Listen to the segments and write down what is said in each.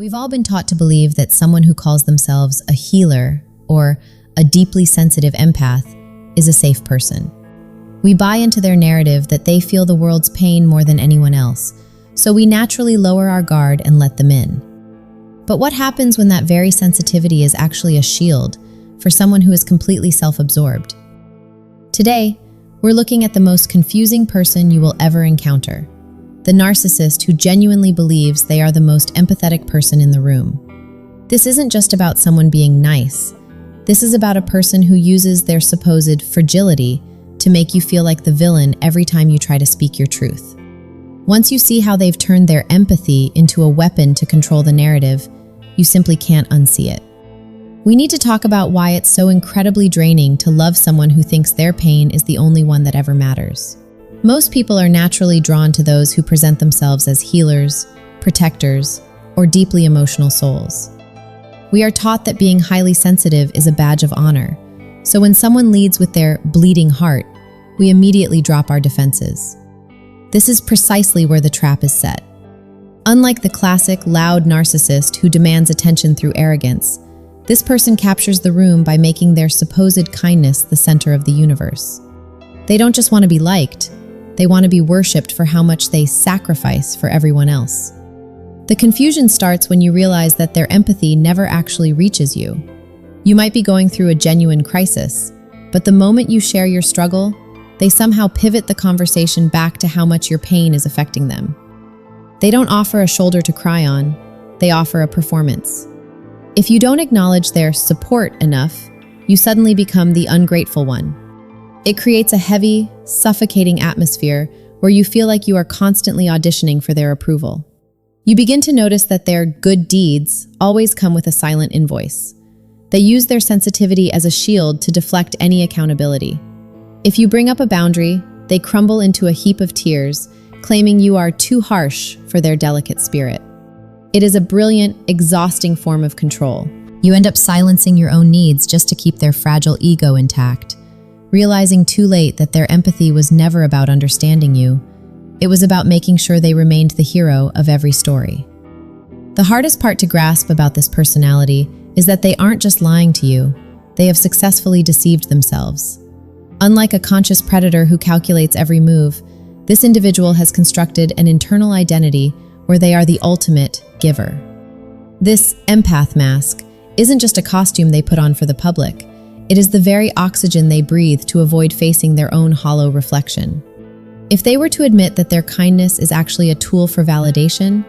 We've all been taught to believe that someone who calls themselves a healer or a deeply sensitive empath is a safe person. We buy into their narrative that they feel the world's pain more than anyone else, so we naturally lower our guard and let them in. But what happens when that very sensitivity is actually a shield for someone who is completely self-absorbed? Today, we're looking at the most confusing person you will ever encounter, the narcissist who genuinely believes they are the most empathetic person in the room. This isn't just about someone being nice. This is about a person who uses their supposed fragility to make you feel like the villain every time you try to speak your truth. Once you see how they've turned their empathy into a weapon to control the narrative, you simply can't unsee it. We need to talk about why it's so incredibly draining to love someone who thinks their pain is the only one that ever matters. Most people are naturally drawn to those who present themselves as healers, protectors, or deeply emotional souls. We are taught that being highly sensitive is a badge of honor, so when someone leads with their bleeding heart, we immediately drop our defenses. This is precisely where the trap is set. Unlike the classic, loud narcissist who demands attention through arrogance, this person captures the room by making their supposed kindness the center of the universe. They don't just want to be liked, they want to be worshipped for how much they sacrifice for everyone else. The confusion starts when you realize that their empathy never actually reaches you. You might be going through a genuine crisis, but the moment you share your struggle, they somehow pivot the conversation back to how much your pain is affecting them. They don't offer a shoulder to cry on, they offer a performance. If you don't acknowledge their support enough, you suddenly become the ungrateful one. It creates a heavy, suffocating atmosphere where you feel like you are constantly auditioning for their approval. You begin to notice that their good deeds always come with a silent invoice. They use their sensitivity as a shield to deflect any accountability. If you bring up a boundary, they crumble into a heap of tears, claiming you are too harsh for their delicate spirit. It is a brilliant, exhausting form of control. You end up silencing your own needs just to keep their fragile ego intact, realizing too late that their empathy was never about understanding you. It was about making sure they remained the hero of every story. The hardest part to grasp about this personality is that they aren't just lying to you, they have successfully deceived themselves. Unlike a conscious predator who calculates every move, this individual has constructed an internal identity where they are the ultimate giver. This empath mask isn't just a costume they put on for the public, it is the very oxygen they breathe to avoid facing their own hollow reflection. If they were to admit that their kindness is actually a tool for validation,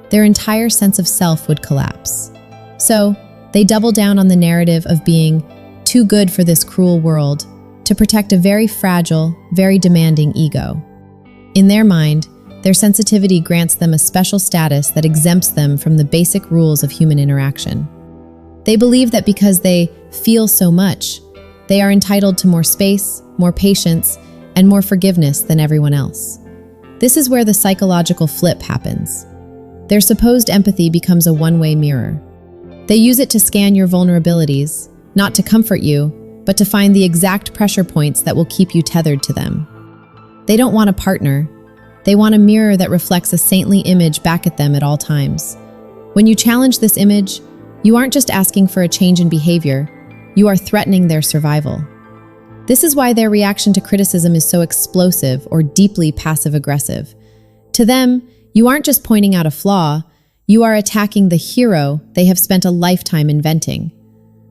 their entire sense of self would collapse. So, they double down on the narrative of being too good for this cruel world to protect a very fragile, very demanding ego. In their mind, their sensitivity grants them a special status that exempts them from the basic rules of human interaction. They believe that because they feel so much, they are entitled to more space, more patience, and more forgiveness than everyone else. This is where the psychological flip happens. Their supposed empathy becomes a one-way mirror. They use it to scan your vulnerabilities, not to comfort you, but to find the exact pressure points that will keep you tethered to them. They don't want a partner. They want a mirror that reflects a saintly image back at them at all times. When you challenge this image, you aren't just asking for a change in behavior, you are threatening their survival. This is why their reaction to criticism is so explosive or deeply passive-aggressive. To them, you aren't just pointing out a flaw, you are attacking the hero they have spent a lifetime inventing.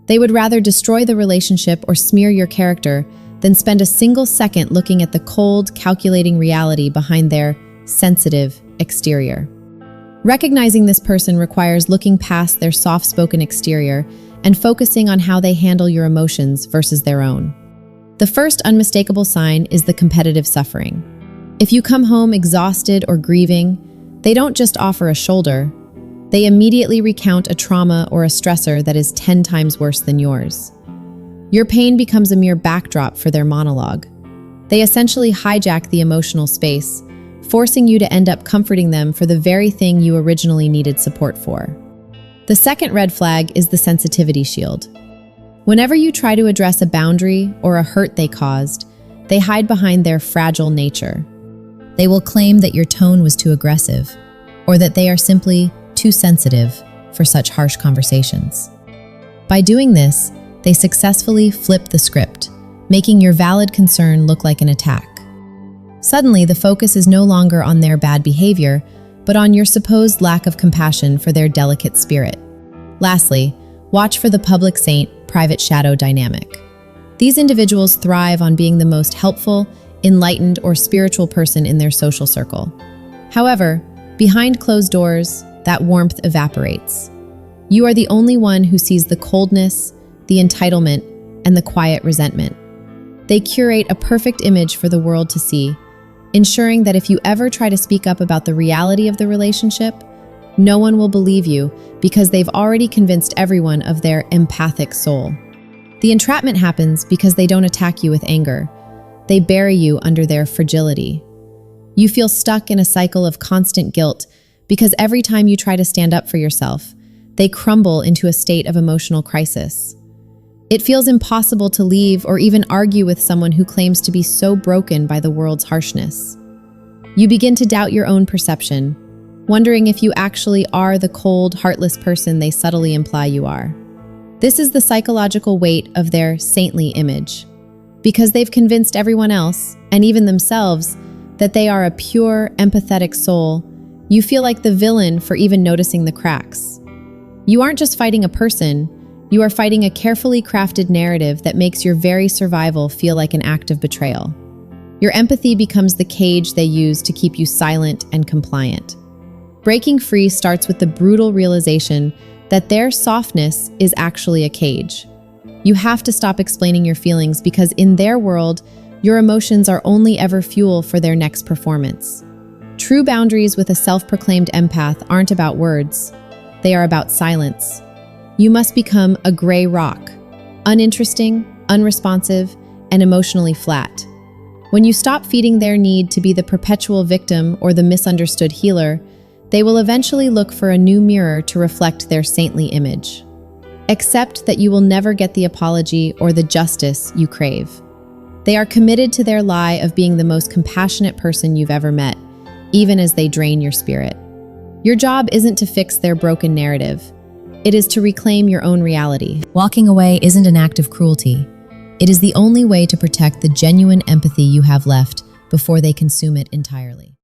They would rather destroy the relationship or smear your character than spend a single second looking at the cold, calculating reality behind their sensitive exterior. Recognizing this person requires looking past their soft-spoken exterior and focusing on how they handle your emotions versus their own. The first unmistakable sign is the competitive suffering. If you come home exhausted or grieving, they don't just offer a shoulder, they immediately recount a trauma or a stressor that is 10 times worse than yours. Your pain becomes a mere backdrop for their monologue. They essentially hijack the emotional space, forcing you to end up comforting them for the very thing you originally needed support for. The second red flag is the sensitivity shield. Whenever you try to address a boundary or a hurt they caused, they hide behind their fragile nature. They will claim that your tone was too aggressive, or that they are simply too sensitive, for such harsh conversations. By doing this, they successfully flip the script, making your valid concern look like an attack. Suddenly, the focus is no longer on their bad behavior, but on your supposed lack of compassion for their delicate spirit. Lastly, watch for the public saint, private shadow dynamic. These individuals thrive on being the most helpful, enlightened, or spiritual person in their social circle. However, behind closed doors, that warmth evaporates. You are the only one who sees the coldness, the entitlement, and the quiet resentment. They curate a perfect image for the world to see, ensuring that if you ever try to speak up about the reality of the relationship, no one will believe you because they've already convinced everyone of their empathic soul. The entrapment happens because they don't attack you with anger. They bury you under their fragility. You feel stuck in a cycle of constant guilt because every time you try to stand up for yourself, they crumble into a state of emotional crisis. It feels impossible to leave or even argue with someone who claims to be so broken by the world's harshness. You begin to doubt your own perception, wondering if you actually are the cold, heartless person they subtly imply you are. This is the psychological weight of their saintly image. Because they've convinced everyone else, and even themselves, that they are a pure, empathetic soul, you feel like the villain for even noticing the cracks. You aren't just fighting a person, you are fighting a carefully crafted narrative that makes your very survival feel like an act of betrayal. Your empathy becomes the cage they use to keep you silent and compliant. Breaking free starts with the brutal realization that their softness is actually a cage. You have to stop explaining your feelings because in their world, your emotions are only ever fuel for their next performance. True boundaries with a self-proclaimed empath aren't about words. They are about silence. You must become a gray rock, uninteresting, unresponsive, and emotionally flat. When you stop feeding their need to be the perpetual victim or the misunderstood healer, they will eventually look for a new mirror to reflect their saintly image. Accept that you will never get the apology or the justice you crave. They are committed to their lie of being the most compassionate person you've ever met, even as they drain your spirit. Your job isn't to fix their broken narrative. It is to reclaim your own reality. Walking away isn't an act of cruelty. It is the only way to protect the genuine empathy you have left before they consume it entirely.